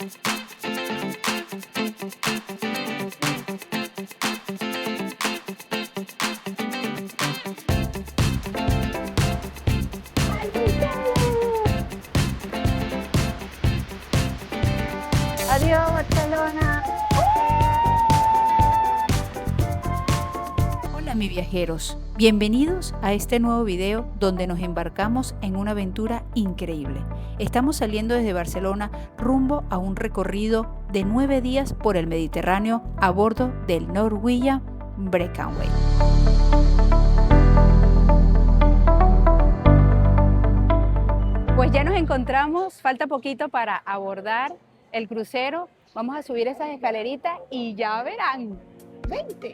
Adiós, Barcelona. Hola mis viajeros, bienvenidos a este nuevo video donde nos embarcamos en una aventura increíble. Estamos saliendo desde Barcelona rumbo a un recorrido de 9 días por el Mediterráneo a bordo del Norwegian Breakaway. Pues ya nos encontramos, falta poquito para abordar el crucero. Vamos a subir esas escaleritas y ya verán. ¡Vente!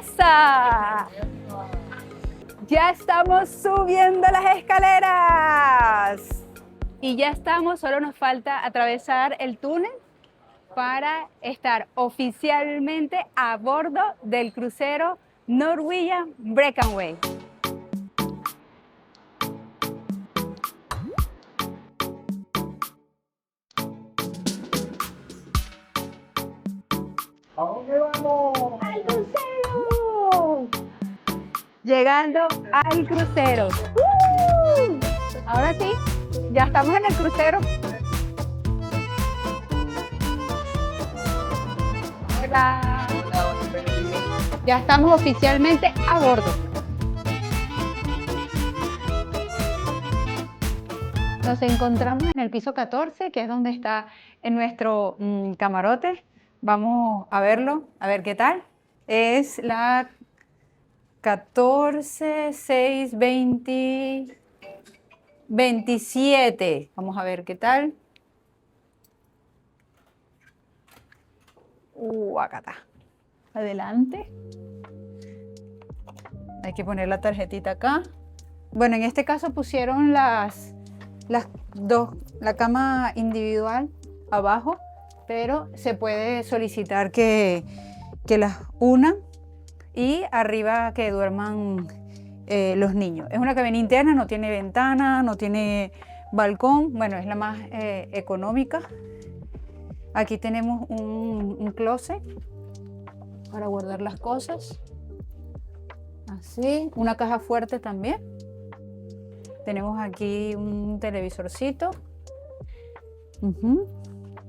¡Esa! Ya estamos subiendo las escaleras. Y ya estamos, solo nos falta atravesar el túnel para estar oficialmente a bordo del crucero Norwegian Breakaway. ¿A dónde vamos? ¡Al crucero! Llegando al crucero. Ahora sí, ya estamos en el crucero. Hola. Ya estamos oficialmente a bordo. Nos encontramos en el piso 14, que es donde está en nuestro camarote. Vamos a verlo, a ver qué tal. Es la 14-6-20-27. Vamos a ver qué tal. Acá está. Adelante. Hay que poner la tarjetita acá. Bueno, en este caso pusieron la cama individual abajo, pero se puede solicitar que las unan y arriba que duerman los niños. Es una cabina interna, no tiene ventana, no tiene balcón. Bueno, es la más económica. Aquí tenemos un closet para guardar las cosas. Así, una caja fuerte también. Tenemos aquí un televisorcito.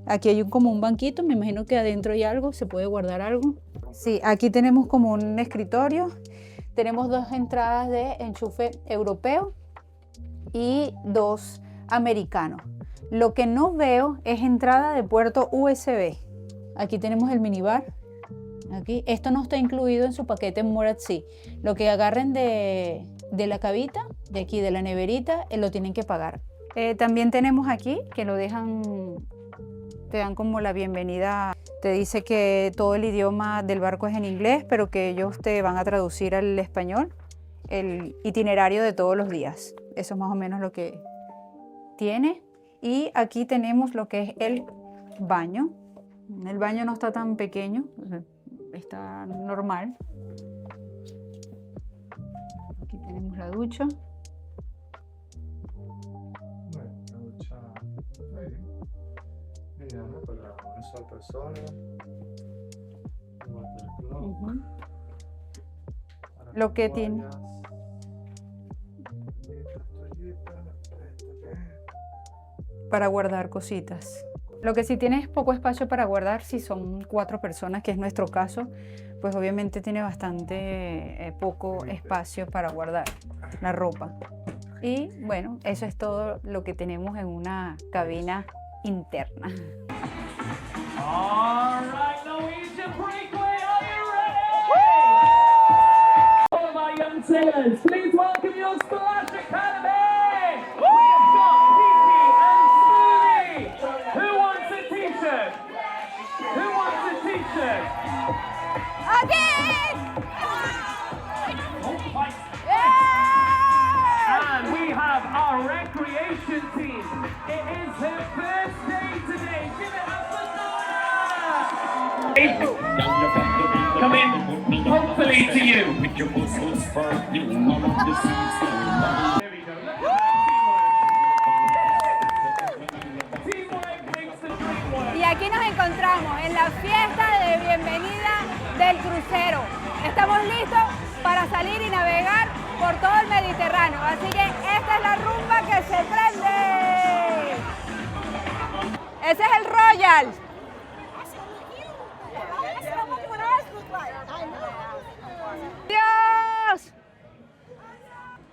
Aquí hay como un banquito, me imagino que adentro hay algo, se puede guardar algo. Sí, aquí tenemos como un escritorio. Tenemos 2 entradas de enchufe europeo y 2 americanos. Lo que no veo es entrada de puerto USB. Aquí tenemos el minibar. Aquí. Esto no está incluido en su paquete More at Sea. Lo que agarren de la cabita, de aquí de la neverita, lo tienen que pagar. También tenemos aquí que lo dejan, te dan como la bienvenida. Te dice que todo el idioma del barco es en inglés, pero que ellos te van a traducir al español el itinerario de todos los días. Eso es más o menos lo que tiene. Y aquí tenemos lo que es el baño. El baño no está tan pequeño, está normal. Aquí tenemos la ducha. Bueno, la ducha mediana para una sola persona. Lo que tiene. Para guardar cositas. Lo que sí tiene es poco espacio para guardar. Si son 4 personas, que es nuestro caso, pues obviamente tiene bastante poco espacio para guardar la ropa. Y bueno, eso es todo lo que tenemos en una cabina interna. All right, Norwegian Breakaway, are you ready? All of my young sailors, please welcome your Splash Academy. We have got Kiki and Smoothie. Who wants a t-shirt? Who wants a t-shirt? Again! And we have our recreation team. It is their first day today. Give it up for Nora! Come in, hopefully to you. There we go. bienvenida del crucero. Estamos listos para salir y navegar por todo el Mediterráneo. Así que esta es la rumba que se prende. Ese es el Royal. ¡Dios!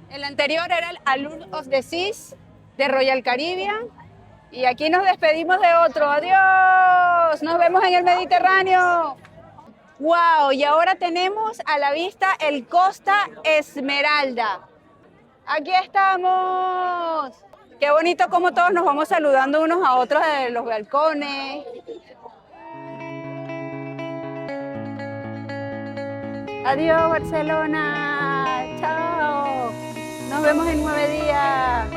El anterior era el Allure of the Seas de Royal Caribbean. Y aquí nos despedimos de otro. ¡Adiós! Nos vemos en el Mediterráneo. ¡Wow! Y ahora tenemos a la vista el Costa Esmeralda. Aquí estamos. Qué bonito como todos nos vamos saludando unos a otros de los balcones. Adiós, Barcelona. Chao. Nos vemos en 9 días.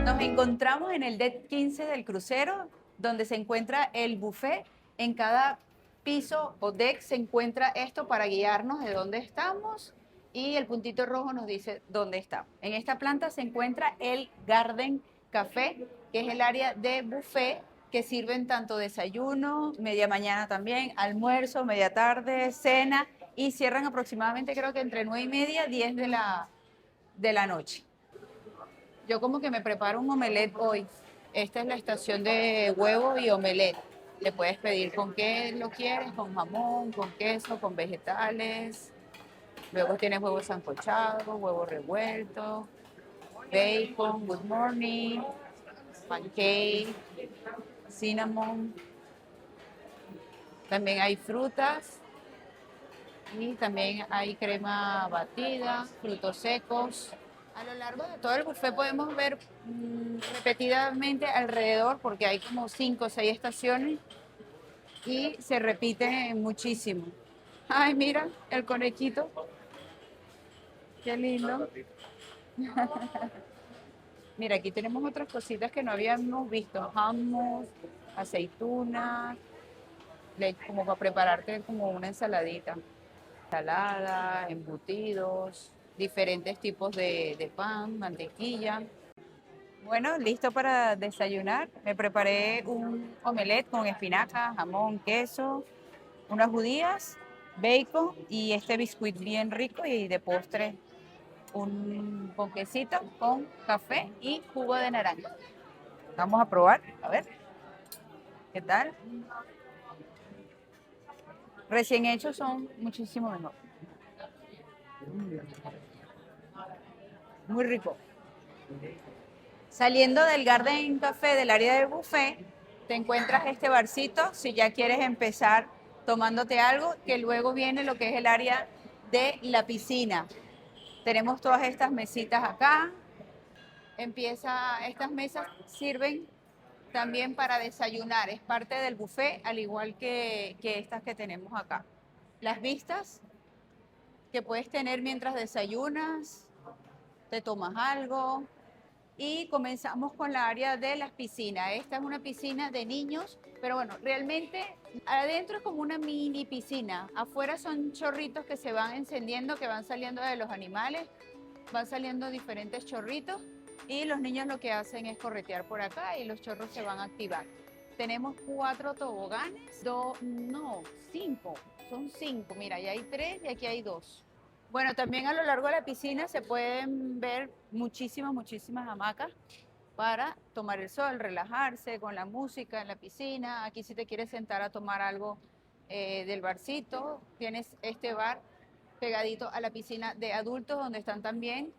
Nos encontramos en el deck 15 del crucero, donde se encuentra el buffet. En cada piso o deck se encuentra esto para guiarnos de dónde estamos y el puntito rojo nos dice dónde estamos. En esta planta se encuentra el Garden Café, que es el área de buffet que sirven tanto desayuno, media mañana también, almuerzo, media tarde, cena y cierran aproximadamente creo que entre 9:30 y 10 de la noche. Yo como que me preparo un omelette hoy. Esta es la estación de huevo y omelette. Le puedes pedir con qué lo quieres, con jamón, con queso, con vegetales. Luego tienes huevos sancochados, huevo revuelto, bacon, good morning, pancake, cinnamon. También hay frutas y también hay crema batida, frutos secos. A lo largo de todo el buffet podemos ver repetidamente alrededor, porque hay como 5 o 6 estaciones y se repite muchísimo. Ay, mira, el conejito. Qué lindo. Mira, aquí tenemos otras cositas que no habíamos visto. Hummus, aceitunas, como para prepararte como una ensaladita. Ensalada, embutidos, diferentes tipos de pan, mantequilla. Bueno, listo para desayunar. Me preparé un omelette con espinaca, jamón, queso, unas judías, bacon y este biscuit bien rico y de postre un ponquecito con café y jugo de naranja. Vamos a probar, a ver. ¿Qué tal? Recién hechos son muchísimo mejor. Muy rico. Saliendo del Garden Café, del área del buffet, te encuentras este barcito, si ya quieres empezar tomándote algo, que luego viene lo que es el área de la piscina. Tenemos todas estas mesitas acá. Estas mesas sirven también para desayunar, es parte del buffet, al igual que estas que tenemos acá. Las vistas que puedes tener mientras desayunas, te tomas algo. Y comenzamos con la área de las piscinas. Esta es una piscina de niños, pero bueno, realmente adentro es como una mini piscina. Afuera son chorritos que se van encendiendo, que van saliendo de los animales. Van saliendo diferentes chorritos y los niños lo que hacen es corretear por acá y los chorros se van a activar. Tenemos 4 toboganes, 5, son 5. Mira, ya hay 3 y aquí hay 2. Bueno, también a lo largo de la piscina se pueden ver muchísimas hamacas para tomar el sol, relajarse con la música en la piscina. Aquí si te quieres sentar a tomar algo del barcito, tienes este bar pegadito a la piscina de adultos donde están también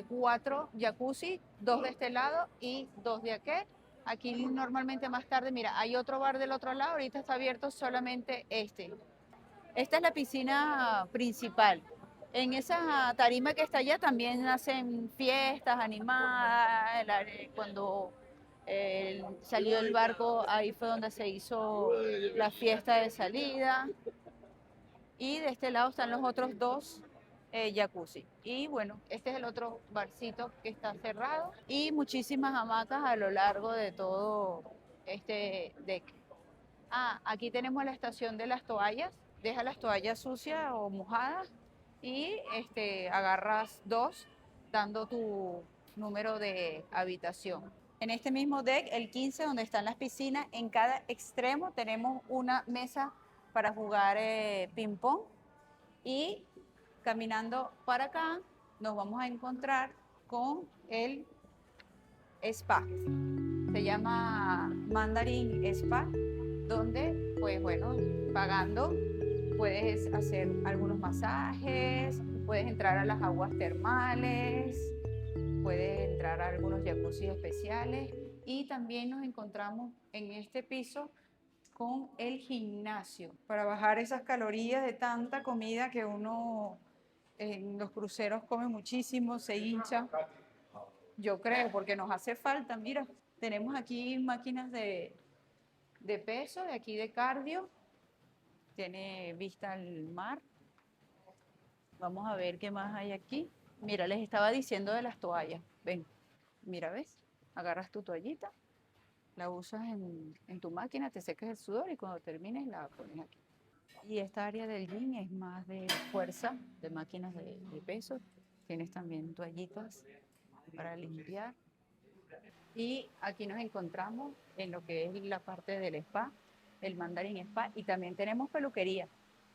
4 jacuzzi, 2 de este lado y 2 de aquel. Aquí normalmente más tarde, mira, hay otro bar del otro lado, ahorita está abierto solamente este. Esta es la piscina principal. En esa tarima que está allá también hacen fiestas animadas. Cuando salió el barco, ahí fue donde se hizo la fiesta de salida. Y de este lado están los otros 2 jacuzzi. Y bueno, este es el otro barcito que está cerrado. Y muchísimas hamacas a lo largo de todo este deck. Aquí tenemos la estación de las toallas. Deja las toallas sucias o mojadas y agarras 2 dando tu número de habitación. En este mismo deck, el 15, donde están las piscinas, en cada extremo tenemos una mesa para jugar ping-pong. Y caminando para acá, nos vamos a encontrar con el spa. Se llama Mandarin Spa, donde, pues bueno, pagando, puedes hacer algunos masajes, puedes entrar a las aguas termales, puedes entrar a algunos jacuzzi especiales y también nos encontramos en este piso con el gimnasio para bajar esas calorías de tanta comida que uno en los cruceros come muchísimo, se hincha. Yo creo, porque nos hace falta. Mira, tenemos aquí máquinas de peso, de aquí de cardio. Tiene vista al mar. Vamos a ver qué más hay aquí. Mira, les estaba diciendo de las toallas. Ven, mira, ¿ves? Agarras tu toallita, la usas en tu máquina, te secas el sudor y cuando termines la pones aquí. Y esta área del gym es más de fuerza, de máquinas de peso. Tienes también toallitas para limpiar. Y aquí nos encontramos en lo que es la parte del spa, el Mandarin Spa, y también tenemos peluquería.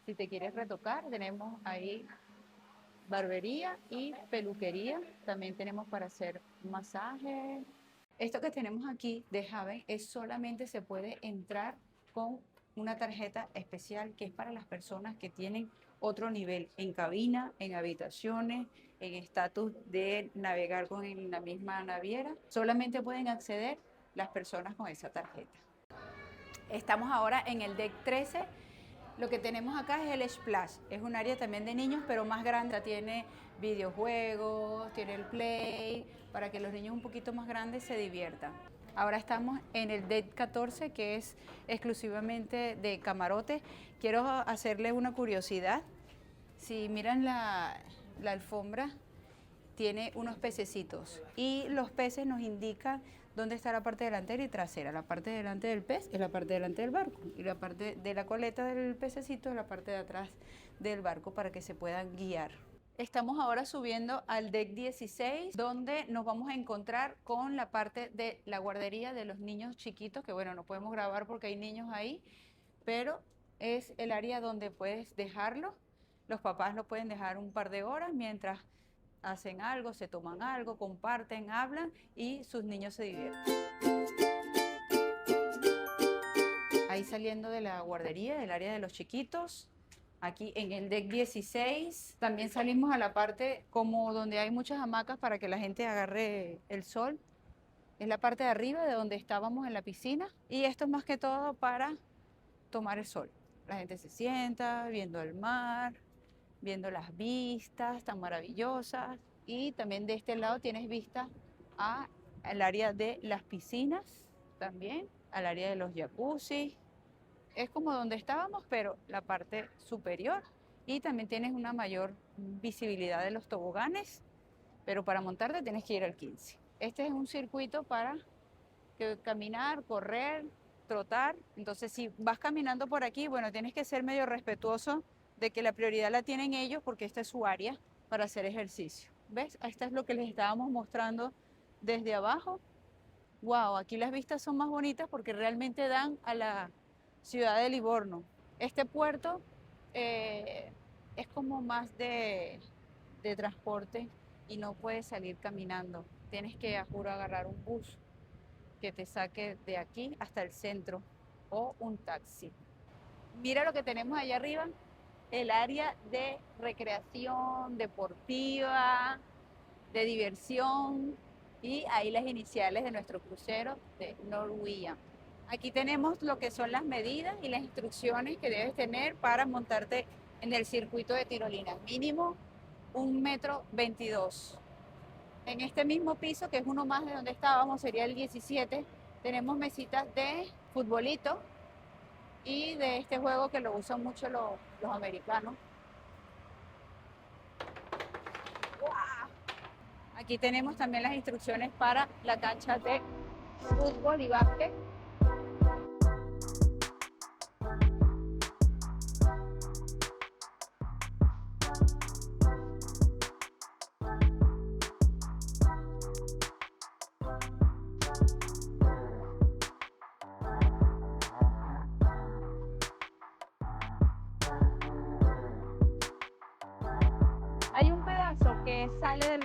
Si te quieres retocar, tenemos ahí barbería y peluquería. También tenemos para hacer masajes. Esto que tenemos aquí de Haven es solamente se puede entrar con una tarjeta especial que es para las personas que tienen otro nivel en cabina, en habitaciones, en estatus de navegar con la misma naviera. Solamente pueden acceder las personas con esa tarjeta. Estamos ahora en el deck 13. Lo que tenemos acá es el Splash. Es un área también de niños, pero más grande. Tiene videojuegos, tiene el Play, para que los niños un poquito más grandes se diviertan. Ahora estamos en el deck 14, que es exclusivamente de camarote. Quiero hacerles una curiosidad. Si miran la alfombra, tiene unos pececitos y los peces nos indican dónde está la parte delantera y trasera. La parte delante del pez es la parte delante del barco y la parte de la coleta del pececito es la parte de atrás del barco para que se puedan guiar. Estamos ahora subiendo al deck 16, donde nos vamos a encontrar con la parte de la guardería de los niños chiquitos, que bueno, no podemos grabar porque hay niños ahí, pero es el área donde puedes dejarlo. Los papás lo pueden dejar un par de horas mientras hacen algo, se toman algo, comparten, hablan y sus niños se divierten. Ahí saliendo de la guardería, del área de los chiquitos, aquí en el deck 16, también salimos a la parte como donde hay muchas hamacas para que la gente agarre el sol. Es la parte de arriba de donde estábamos en la piscina y esto es más que todo para tomar el sol. La gente se sienta viendo el mar, viendo las vistas tan maravillosas y también de este lado tienes vista al área de las piscinas también, al área de los jacuzzi. Es como donde estábamos, pero la parte superior y también tienes una mayor visibilidad de los toboganes, pero para montarte tienes que ir al 15. Este es un circuito para caminar, correr, trotar. Entonces si vas caminando por aquí, bueno, tienes que ser medio respetuoso de que la prioridad la tienen ellos porque esta es su área para hacer ejercicio. ¿Ves? Esta es lo que les estábamos mostrando desde abajo. Wow, aquí las vistas son más bonitas porque realmente dan a la ciudad de Livorno. Este puerto es como más de transporte y no puedes salir caminando. Tienes que, a juro, agarrar un bus que te saque de aquí hasta el centro o un taxi. Mira lo que tenemos allá arriba. El área de recreación, deportiva, de diversión y ahí las iniciales de nuestro crucero de Norwegian. Aquí tenemos lo que son las medidas y las instrucciones que debes tener para montarte en el circuito de tirolina. Mínimo 1,22 m. En este mismo piso, que es uno más de donde estábamos, sería el 17, tenemos mesitas de futbolito y de este juego que lo usan mucho los americanos. ¡Wow! Aquí tenemos también las instrucciones para la cancha de fútbol y básquet.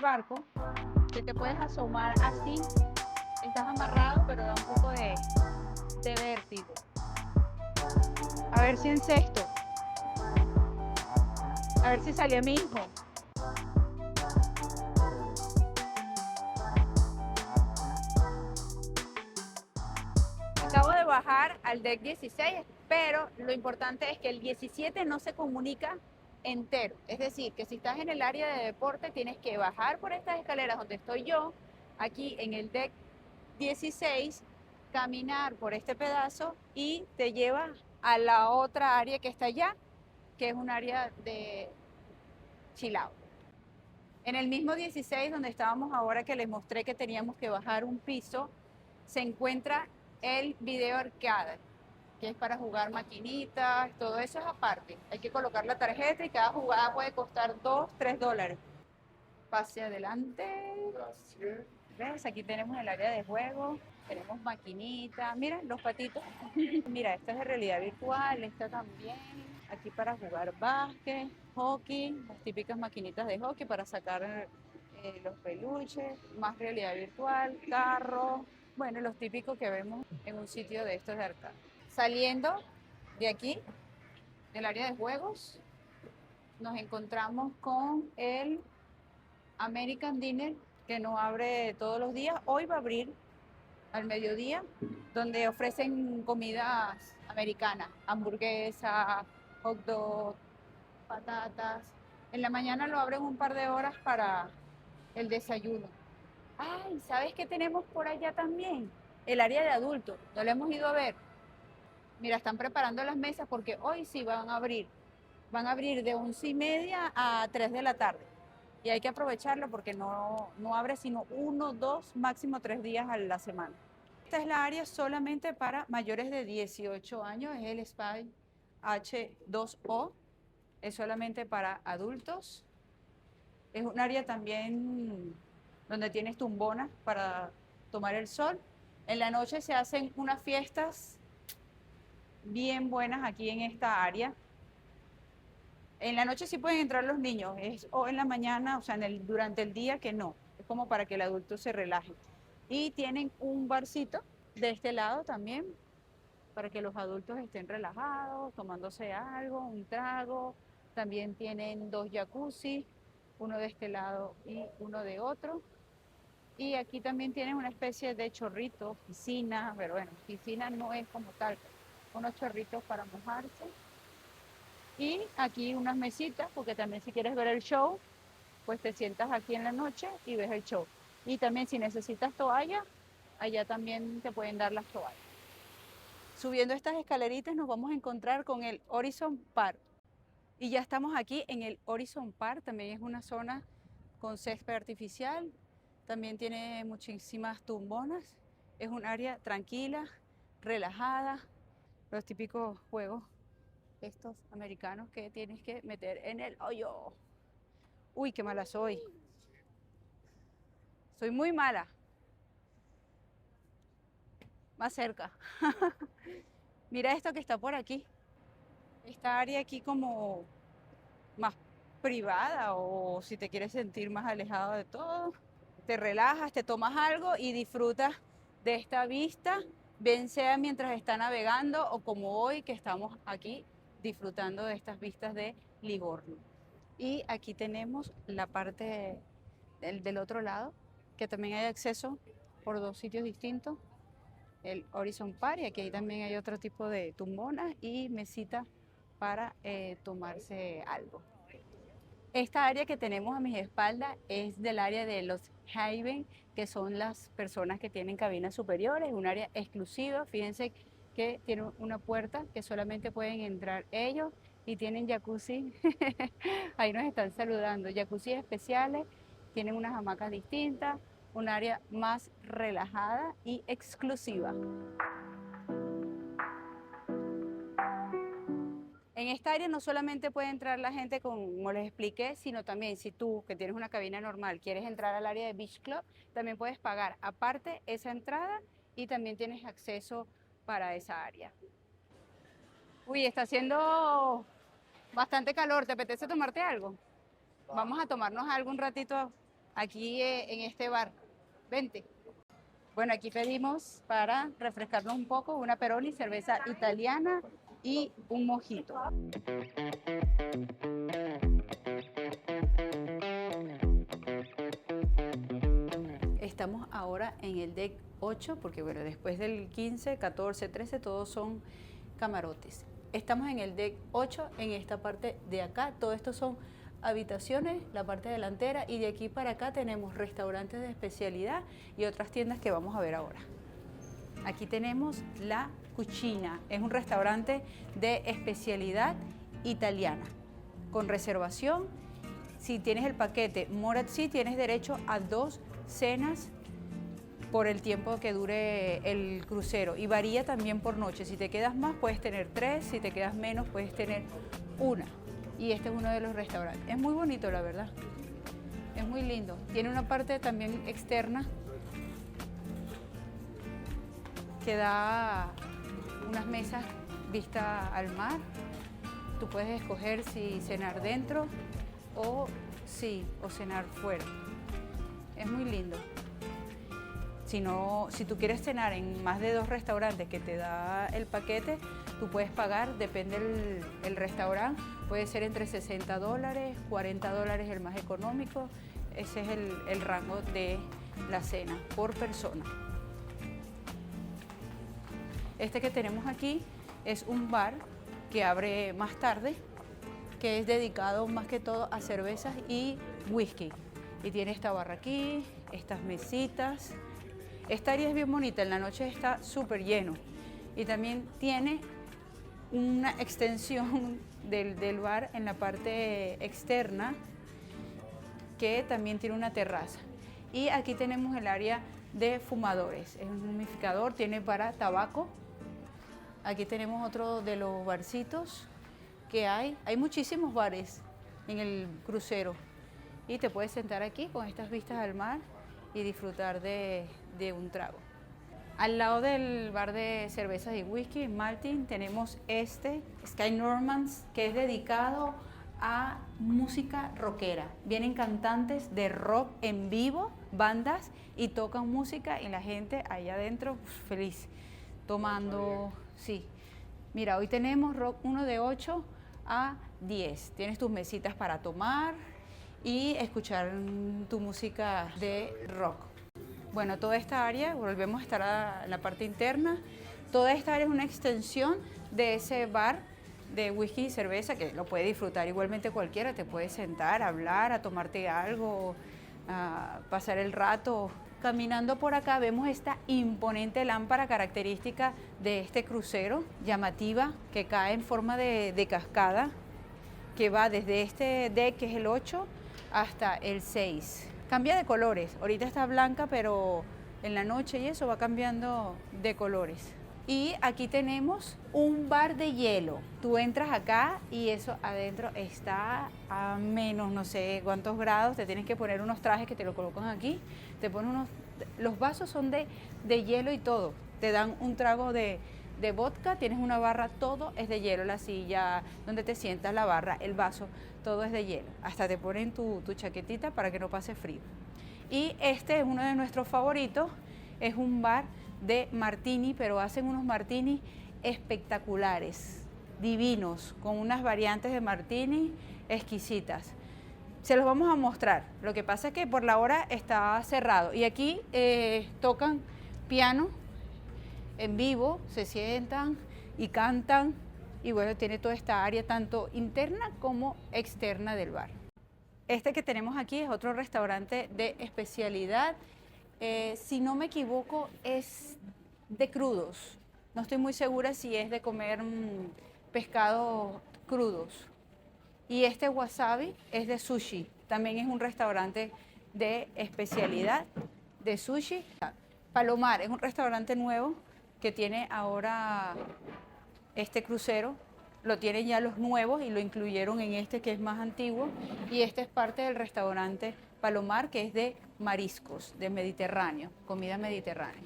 barco, que te puedes asomar así. Estás amarrado, pero da un poco de vértigo. A ver si encesto. A ver si salía mi hijo. Acabo de bajar al deck 16, pero lo importante es que el 17 no se comunica entero. Es decir, que si estás en el área de deporte, tienes que bajar por estas escaleras donde estoy yo, aquí en el deck 16, caminar por este pedazo y te lleva a la otra área que está allá, que es un área de chill out. En el mismo 16 donde estábamos ahora, que les mostré que teníamos que bajar un piso, se encuentra el video arcade, que es para jugar maquinitas, todo eso es aparte. Hay que colocar la tarjeta y cada jugada puede costar $2-3. Pase adelante. Gracias. ¿Ves? Aquí tenemos el área de juego, tenemos maquinitas, mira los patitos. Mira, esta es de realidad virtual, esta también. Aquí para jugar básquet, hockey, las típicas maquinitas de hockey para sacar los peluches, más realidad virtual, carros, bueno, los típicos que vemos en un sitio de estos de arcade. Saliendo de aquí, del área de juegos, nos encontramos con el American Dinner, que no abre todos los días. Hoy va a abrir al mediodía, donde ofrecen comidas americanas, hamburguesas, hot dog, patatas. En la mañana lo abren un par de horas para el desayuno. Ay, ¿sabes qué tenemos por allá también? El área de adultos, no lo hemos ido a ver. Mira, están preparando las mesas porque hoy sí van a abrir. Van a abrir de 11:30 a 3 de la tarde. Y hay que aprovecharlo porque no abre sino 1, 2, máximo 3 días a la semana. Esta es la área solamente para mayores de 18 años, es el Spa H2O, es solamente para adultos. Es un área también donde tienes tumbonas para tomar el sol. En la noche se hacen unas fiestas bien buenas aquí en esta área. En la noche sí pueden entrar los niños, o en la mañana, o sea, durante el día que no. Es como para que el adulto se relaje. Y tienen un barcito de este lado también, para que los adultos estén relajados, tomándose algo, un trago. También tienen 2 jacuzzi, uno de este lado y uno de otro. Y aquí también tienen una especie de chorrito, piscina, pero bueno, piscina no es como tal, unos chorritos para mojarse. Y aquí unas mesitas, porque también si quieres ver el show, pues te sientas aquí en la noche y ves el show. Y también si necesitas toalla, allá también te pueden dar las toallas. Subiendo estas escaleritas nos vamos a encontrar con el Horizon Park. Y ya estamos aquí en el Horizon Park, también es una zona con césped artificial, también tiene muchísimas tumbonas, es un área tranquila, relajada, los típicos juegos estos americanos que tienes que meter en el hoyo. Uy, qué mala soy. Soy muy mala. Más cerca. Mira esto que está por aquí. Esta área aquí como más privada, o si te quieres sentir más alejado de todo, te relajas, te tomas algo y disfrutas de esta vista, bien sea mientras está navegando o como hoy que estamos aquí disfrutando de estas vistas de Livorno. Y aquí tenemos la parte del otro lado, que también hay acceso por 2 sitios distintos, el Horizon Park, y aquí también hay otro tipo de tumbonas y mesitas para tomarse algo. Esta área que tenemos a mis espaldas es del área de los Haven, que son las personas que tienen cabinas superiores, un área exclusiva. Fíjense que tiene una puerta que solamente pueden entrar ellos y tienen jacuzzi. Ahí nos están saludando, jacuzzi especiales, tienen unas hamacas distintas, un área más relajada y exclusiva. En esta área no solamente puede entrar la gente como les expliqué, sino también si tú, que tienes una cabina normal, quieres entrar al área de Beach Club, también puedes pagar aparte esa entrada y también tienes acceso para esa área. Uy, está haciendo bastante calor, ¿te apetece tomarte algo? Vamos a tomarnos algo un ratito aquí en este bar. Vente. Bueno, aquí pedimos para refrescarnos un poco una Peroni, cerveza italiana y un mojito. Estamos ahora en el deck 8 porque bueno, después del 15, 14, 13 todos son camarotes. Estamos en el deck 8 en esta parte de acá. Todo esto son habitaciones, la parte delantera, y de aquí para acá tenemos restaurantes de especialidad y otras tiendas que vamos a ver ahora. Aquí tenemos La Cucina, es un restaurante de especialidad italiana con reservación. Si tienes el paquete Morazzi tienes derecho a 2 cenas por el tiempo que dure el crucero, y varía también por noche. Si te quedas más puedes tener 3, si te quedas menos puedes tener 1. Y este es uno de los restaurantes. Es muy bonito, la verdad. Es muy lindo. Tiene una parte también externa que da unas mesas vista al mar. Tú puedes escoger si cenar dentro o cenar fuera. Es muy lindo. Si tú quieres cenar en más de 2 restaurantes que te da el paquete, tú puedes pagar, depende del restaurante, puede ser entre $60, $40 el más económico. Ese es el rango de la cena por persona. Este que tenemos aquí es un bar que abre más tarde, que es dedicado más que todo a cervezas y whisky. Y tiene esta barra aquí, estas mesitas. Esta área es bien bonita, en la noche está súper lleno. Y también tiene una extensión del bar en la parte externa, que también tiene una terraza. Y aquí tenemos el área de fumadores. Es un humidificador, tiene para tabaco. Aquí tenemos otro de los barcitos que hay. Hay muchísimos bares en el crucero. Y te puedes sentar aquí con estas vistas al mar y disfrutar de un trago. Al lado del bar de cervezas y whisky, Maltin, tenemos este, Sky Normans, que es dedicado a música rockera. Vienen cantantes de rock en vivo, bandas, y tocan música y la gente allá adentro feliz, tomando, sí. Mira, hoy tenemos rock 1 de 8 a 10. Tienes tus mesitas para tomar y escuchar tu música de rock. Bueno, toda esta área, volvemos a estar en la parte interna, toda esta área es una extensión de ese bar de whisky y cerveza que lo puede disfrutar igualmente cualquiera. Te puedes sentar, hablar, a tomarte algo, a pasar el rato. Caminando por acá vemos esta imponente lámpara característica de este crucero, llamativa, que cae en forma de cascada, que va desde este deck, que es el 8, hasta el 6. Cambia de colores, ahorita está blanca, pero en la noche y eso va cambiando de colores. Y aquí tenemos un bar de hielo. Tú entras acá y eso adentro está a menos no sé cuántos grados. Te tienes que poner unos trajes que te lo colocan aquí. Te ponen los vasos son de hielo y todo. Te dan un trago de vodka, tienes una barra, todo es de hielo. La silla donde te sientas, la barra, el vaso, todo es de hielo. Hasta te ponen tu chaquetita para que no pase frío. Y este es uno de nuestros favoritos. Es un bar de martini, pero hacen unos martinis espectaculares, divinos, con unas variantes de martini exquisitas. Se los vamos a mostrar. Lo que pasa es que por la hora está cerrado. Y aquí tocan piano en vivo, se sientan y cantan. Y bueno, tiene toda esta área tanto interna como externa del bar. Este que tenemos aquí es otro restaurante de especialidad. Si no me equivoco, es de crudos. No estoy muy segura si es de comer pescados crudos. Y este wasabi es de sushi. También es un restaurante de especialidad de sushi. Palomar es un restaurante nuevo que tiene ahora este crucero. Lo tienen ya los nuevos y lo incluyeron en este que es más antiguo. Y este es parte del restaurante Palomar, que es de mariscos, de Mediterráneo, comida mediterránea.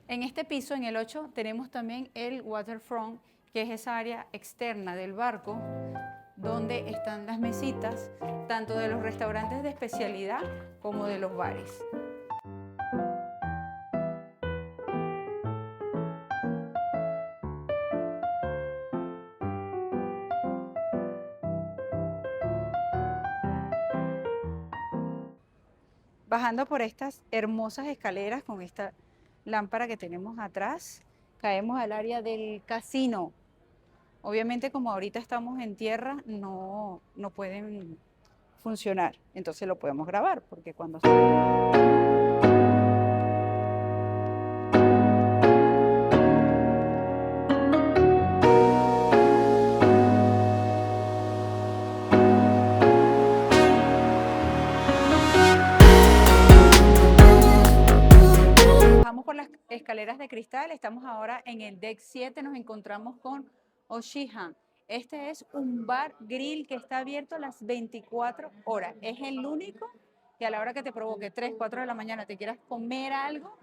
En este piso, en el 8, tenemos también el waterfront, que es esa área externa del barco, donde están las mesitas, tanto de los restaurantes de especialidad como de los bares. Bajando por estas hermosas escaleras con esta lámpara que tenemos atrás, caemos al área del casino. Obviamente, como ahorita estamos en tierra, no pueden funcionar. Entonces lo podemos grabar, porque cuando... Bajamos por las escaleras de cristal, estamos ahora en el deck 7, nos encontramos con Oshihan. Este es un bar grill que está abierto las 24 horas. Es el único que a la hora que te provoque 3, 4 de la mañana te quieras comer algo,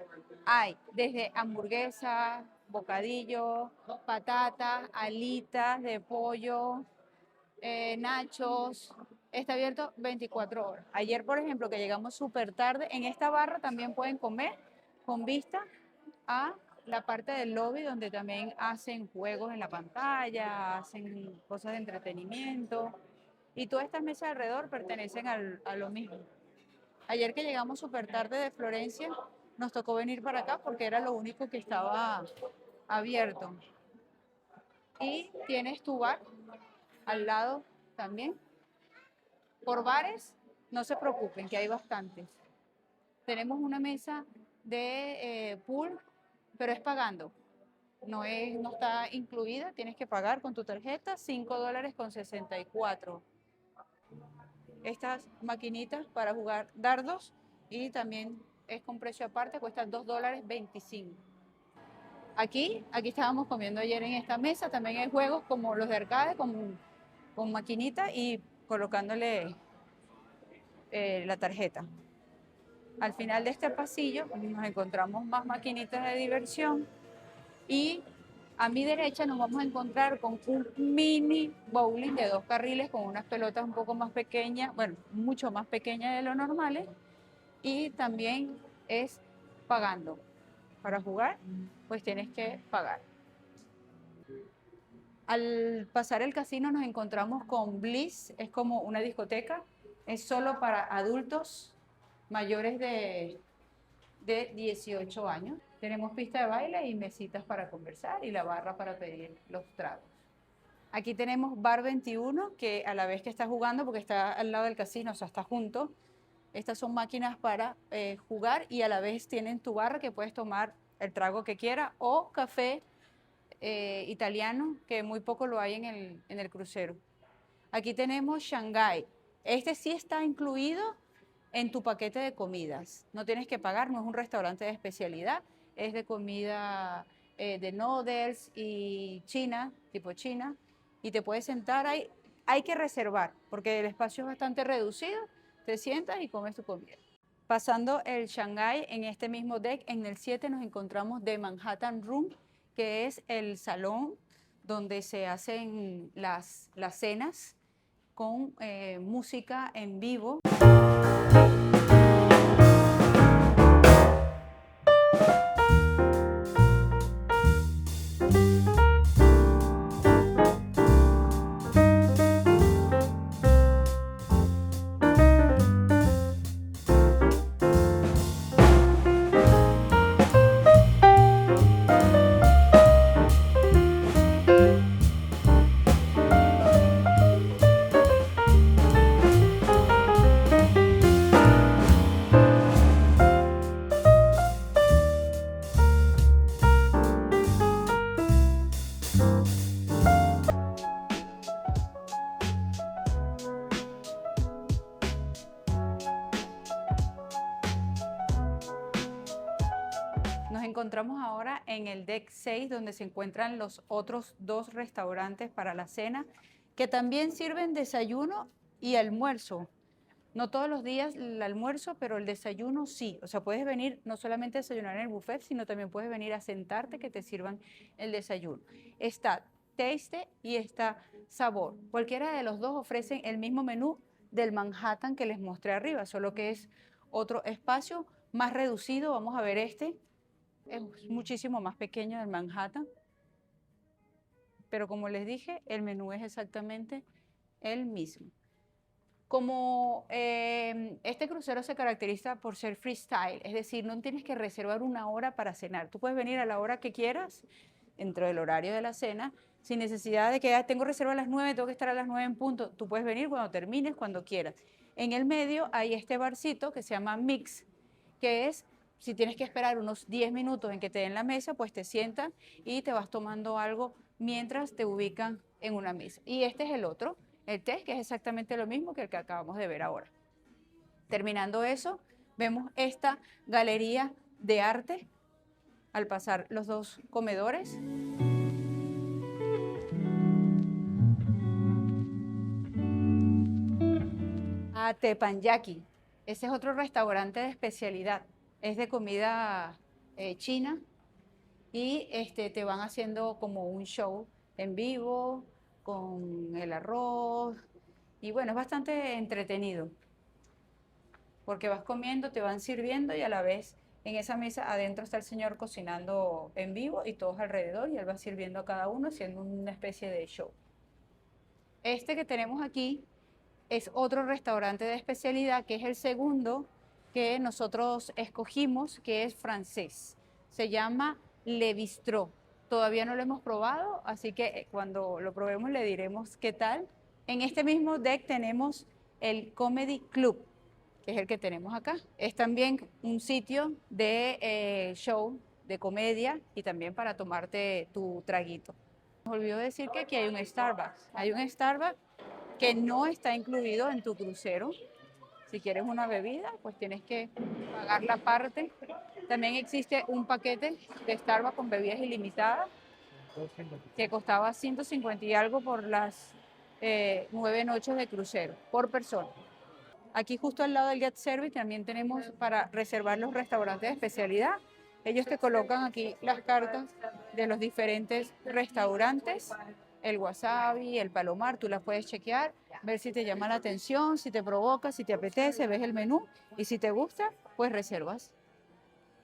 hay desde hamburguesas, bocadillos, patatas, alitas de pollo, nachos. Está abierto 24 horas. Ayer, por ejemplo, que llegamos súper tarde, en esta barra también pueden comer con vista a la parte del lobby, donde también hacen juegos en la pantalla, hacen cosas de entretenimiento, y todas estas mesas alrededor pertenecen a lo mismo. Ayer que llegamos súper tarde de Florencia, nos tocó venir para acá porque era lo único que estaba abierto. Y tienes tu bar al lado también. Por bares, no se preocupen, que hay bastantes. Tenemos una mesa de pool, pero es pagando. No está incluida, tienes que pagar con tu tarjeta, $5.64. Estas maquinitas para jugar dardos, y también es con precio aparte, cuesta $2.25. Aquí estábamos comiendo ayer en esta mesa, también hay juegos como los de arcade, con maquinita y colocándole la tarjeta. Al final de este pasillo nos encontramos más maquinitas de diversión, y a mi derecha nos vamos a encontrar con un mini bowling de 2 carriles con unas pelotas un poco más pequeñas, bueno, mucho más pequeñas de lo normales, y también es pagando. Para jugar, pues tienes que pagar. Al pasar el casino nos encontramos con Bliss, es como una discoteca, es solo para adultos mayores de 18 años. Tenemos pista de baile y mesitas para conversar y la barra para pedir los tragos. Aquí tenemos Bar 21, que a la vez que está jugando, porque está al lado del casino, o sea, está junto. Estas son máquinas para jugar, y a la vez tienen tu barra que puedes tomar el trago que quieras, o café italiano, que muy poco lo hay en el crucero. Aquí tenemos Shanghai. Este sí está incluido en tu paquete de comidas. No tienes que pagar, no es un restaurante de especialidad, es de comida de noodles y china, tipo china, y te puedes sentar ahí. Hay que reservar porque el espacio es bastante reducido, te sientas y comes tu comida. Pasando el Shanghai, en este mismo deck, en el 7 nos encontramos The Manhattan Room, que es el salón donde se hacen las cenas con música en vivo. Nos encontramos ahora en el deck 6, donde se encuentran los otros 2 restaurantes para la cena, que también sirven desayuno y almuerzo. No todos los días el almuerzo, pero el desayuno sí. O sea, puedes venir no solamente a desayunar en el buffet, sino también puedes venir a sentarte que te sirvan el desayuno. Está Taste y está Sabor. Cualquiera de los dos ofrecen el mismo menú del Manhattan que les mostré arriba, solo que es otro espacio más reducido. Vamos a ver este. Es muchísimo más pequeño del Manhattan. Pero como les dije, el menú es exactamente el mismo. Como este crucero se caracteriza por ser freestyle, es decir, no tienes que reservar una hora para cenar. Tú puedes venir a la hora que quieras, dentro del horario de la cena, sin necesidad de que tengo reserva a las 9, tengo que estar a las 9 en punto. Tú puedes venir cuando termines, cuando quieras. En el medio hay este barcito que se llama Mix, que es, si tienes que esperar unos 10 minutos en que te den la mesa, pues te sientan y te vas tomando algo mientras te ubican en una mesa. Y este es el otro, el test, que es exactamente lo mismo que el que acabamos de ver ahora. Terminando eso, vemos esta galería de arte al pasar los dos comedores. A Teppanyaki. Ese es otro restaurante de especialidad. Es de comida china y te van haciendo como un show en vivo con el arroz y bueno, es bastante entretenido porque vas comiendo, te van sirviendo y a la vez en esa mesa adentro está el señor cocinando en vivo y todos alrededor y él va sirviendo a cada uno haciendo una especie de show. Este que tenemos aquí es otro restaurante de especialidad, que es el segundo que nosotros escogimos, que es francés. Se llama Le Bistrot. Todavía no lo hemos probado, así que cuando lo probemos le diremos qué tal. En este mismo deck tenemos el Comedy Club, que es el que tenemos acá. Es también un sitio de show, de comedia y también para tomarte tu traguito. Me olvidó decir que aquí hay un Starbucks. Hay un Starbucks que no está incluido en tu crucero. Si quieres una bebida, pues tienes que pagar la parte. También existe un paquete de Starbucks con bebidas ilimitadas que costaba 150 y algo por las 9 noches de crucero por persona. Aquí justo al lado del Jet Service también tenemos para reservar los restaurantes de especialidad. Ellos te colocan aquí las cartas de los diferentes restaurantes, el wasabi, el palomar, tú las puedes chequear, ver si te llama la atención, si te provoca, si te apetece, ves el menú y si te gusta, pues reservas.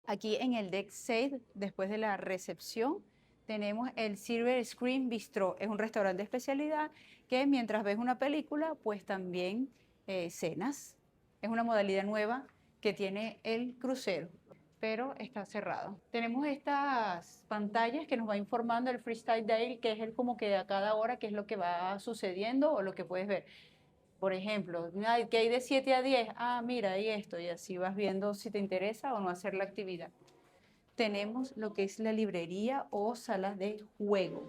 Aquí en el Deck 6, después de la recepción, tenemos el Silver Screen Bistro. Es un restaurante de especialidad que mientras ves una película, pues también cenas. Es una modalidad nueva que tiene el crucero, pero está cerrado. Tenemos estas pantallas que nos va informando el Freestyle Day, que es el como que a cada hora qué es lo que va sucediendo o lo que puedes ver. Por ejemplo, que hay de 7 a 10, mira, hay esto, y así vas viendo si te interesa o no hacer la actividad. Tenemos lo que es la librería o salas de juego.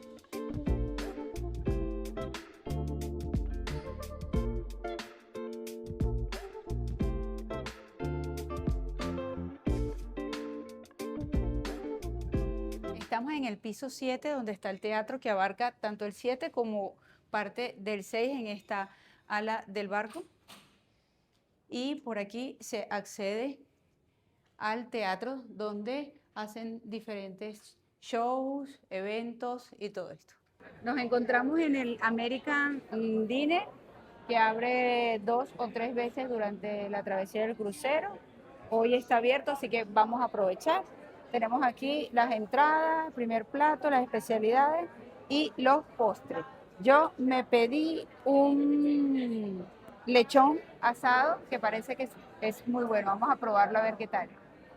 Estamos en el piso 7, donde está el teatro que abarca tanto el 7 como parte del 6 en esta ala del barco. Y por aquí se accede al teatro donde hacen diferentes shows, eventos y todo esto. Nos encontramos en el American Dinner, que abre 2 o 3 veces durante la travesía del crucero. Hoy está abierto, así que vamos a aprovechar. Tenemos aquí las entradas, primer plato, las especialidades y los postres. Yo me pedí un lechón asado que parece que es muy bueno. Vamos a probarlo a ver qué tal.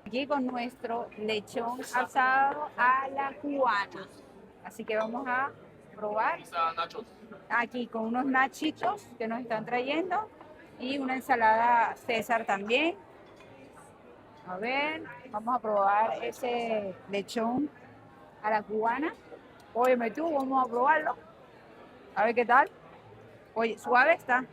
Aquí con nuestro lechón asado a la cubana. Así que vamos a probar. Aquí con unos nachitos que nos están trayendo y una ensalada César también. A ver, vamos a probar ese lechón a la cubana. Óyeme tú, vamos a probarlo. A ver qué tal. Oye, suave está.